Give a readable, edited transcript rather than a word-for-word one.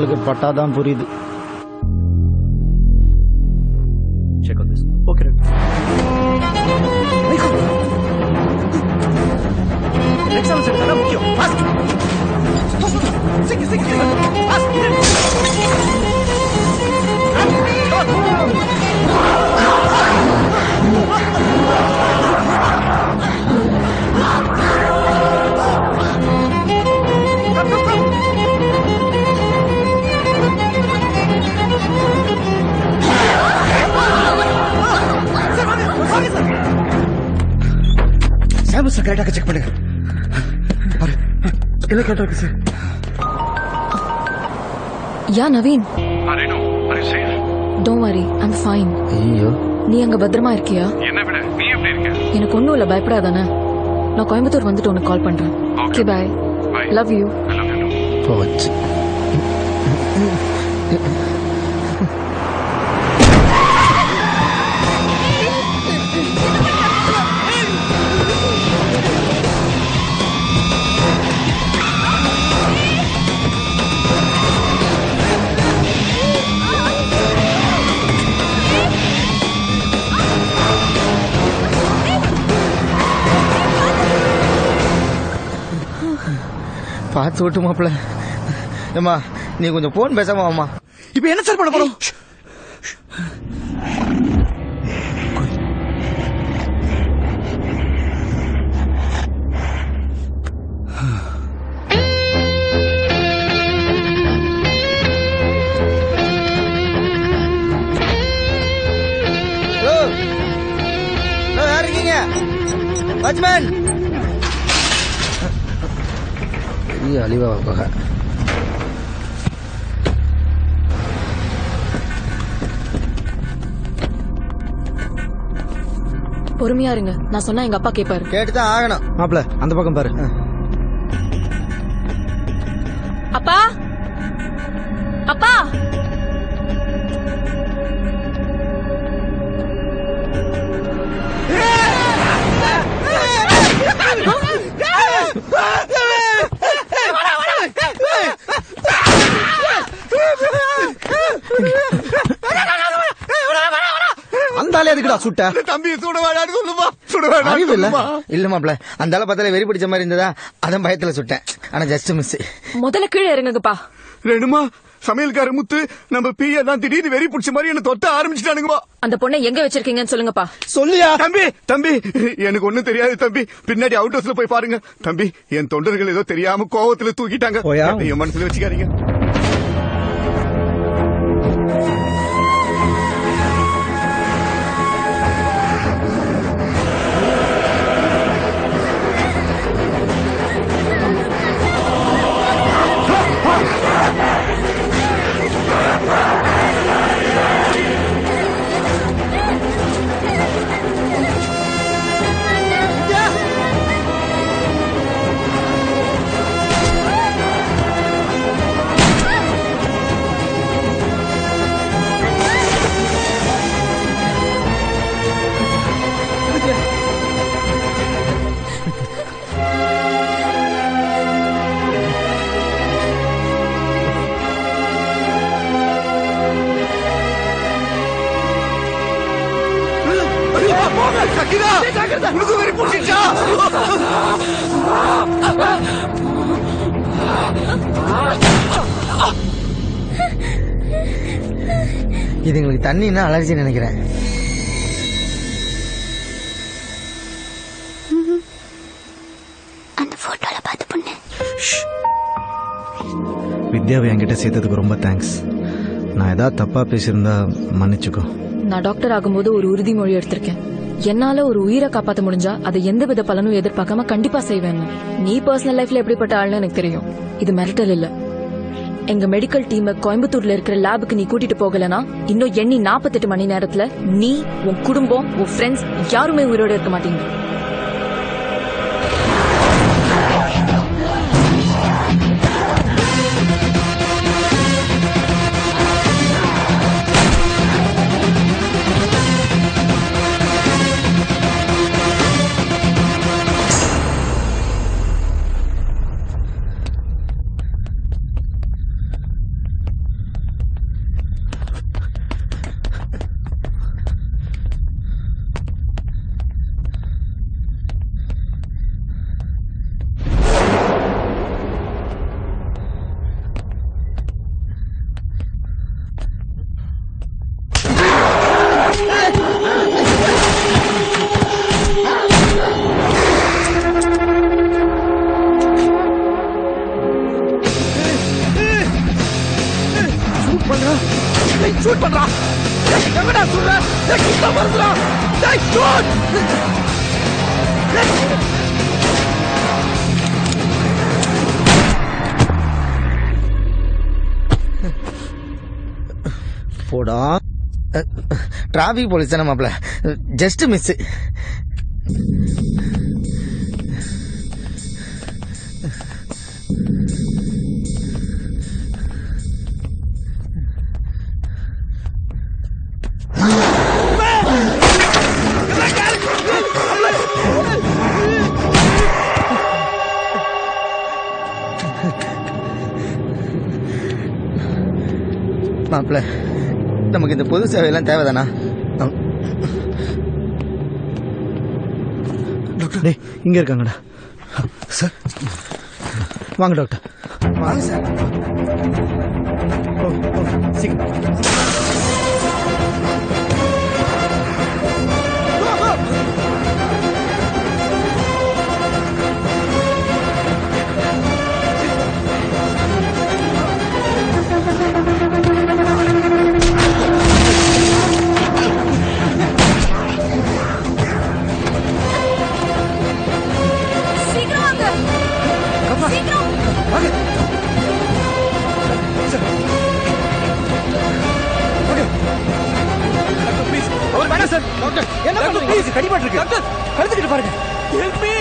அவளுக்கு பட்டாதான் புரியுது. Check on this. Okay. Exam center முக்கியம். Fast. Sing. Fast. சாம்பிள்ஸ் கரெக்டாக செக் பண்ணுங்க. எல்லாம் கரெக்டாக இருக்கு sir. Yeah Naveen, Renu, are you safe? don't worry, I'm fine. ஐயோ, நீ அங்க பத்திரமா இருக்கியா? என்ன விட நீ எப்படி இருக்க? எனக்கு ஒண்ணும் இல்ல, பயப்படாதானே. நான் கோயம்புத்தூர் வந்துட்டு உனக்கு கால் பண்றேன். Okay, bye. Love you. I love you too. போச்சு. பார்த்து விட்டு மாப்பிள்ள. ஏம்மா, நீ கொஞ்சம் போன் பேசாம அம்மா. இப்போ என்ன சார் பண்ண போறோம்? யார் இருக்கீங்க? வாட்ச்மேன். பெரிய அழிவா போக. பொறுமையா இருங்க, நான் சொன்னா எங்க அப்பா கேட்பாரு. கேட்டுதான் ஆகணும். மாப்பிள்ள, அந்த பக்கம் பாரு. அப்பா, அப்பா. அந்த ஆளே எதுக்குடா சுட்ட? தம்பி சுடுவாடான்னு சொல்லுமா? சுடுவாடா இல்ல மாப்பிள்ள, அந்த ஆளை பார்த்தாலே வெறி பிடிச்ச மாதிரி இருந்ததா, அதான் பயத்துல சுட்டேன். ஆனா ஜஸ்ட் மிஸ். முதல்ல கீழே இறங்குங்கப்பா. ரெண்டுமா சமையல்கார முத்து நம்ம பிஏ தான் திடீர்னு வெறி பிடிச்ச மாதிரி என்ன தொட்ட ஆரம்பிச்சுட்டானுங்கம்மா. அந்த பொண்ணை எங்க வச்சிருக்கீங்கன்னு சொல்லுங்கப்பா. சொல்லியா? தம்பி எனக்கு ஒண்ணும் தெரியாது தம்பி. பின்னாடி அவுட் ஹவுஸ்ல போய் பாருங்க தம்பி. என் தொண்டர்கள் ஏதோ தெரியாம கோவத்துல தூக்கிட்டாங்க. என் மனசுல வச்சுக்காதீங்க. உனக்கு வெறி பிடிச்சா? இதுங்களுக்கு தண்ணின்னா அலர்ஜி நினைக்கிறேன். அந்த போட்டோல பார்த்து பொண்ணு. வித்யாவை என்கிட்ட சேர்த்ததுக்கு ரொம்ப தேங்க்ஸ். நான் ஏதாவது தப்பா பேசியிருந்தா மன்னிச்சுக்கோ. நான் டாக்டர் ஆகும்போது ஒரு உறுதிமொழி எடுத்திருக்கேன். என்னால ஒரு உயிரை காப்பாத்த முடிஞ்சா அதை எந்த வித பலனும் எதிர்பார்க்காம கண்டிப்பா செய்வேன். நீ பர்சனல் லைஃப்ல எப்படிப்பட்ட ஆள்னு எனக்கு தெரியும். இது மிரட்டல் இல்ல. எங்க மெடிக்கல் டீம் கோயம்புத்தூர்ல இருக்கிற லேபுக்கு நீ கூட்டிட்டு போகலனா இன்னும் எண்ணி 48 மணி நேரத்துல நீ, உன் குடும்பம், உன் ஃப்ரெண்ட்ஸ் யாருமே உயிரோட இருக்க மாட்டீங்க. போடா டிராபிக் போலீஸ் தானே மாப்ள, ஜஸ்ட் மிஸ். மாப்ள, நமக்கு இந்த பொது சேவையெல்லாம் தேவைதானா? டாக்டர் டேய் இங்க இருக்காங்கடா சார் வாங்க டாக்டர். வாங்க சார். சீக்கிரம். அவர் வேணாம் சார். டாக்டர் என்ன பண்றீங்க? கடிபட்டு இருக்கு டாக்டர், கழுத்துக்கிட்டு பாருங்க. Help me.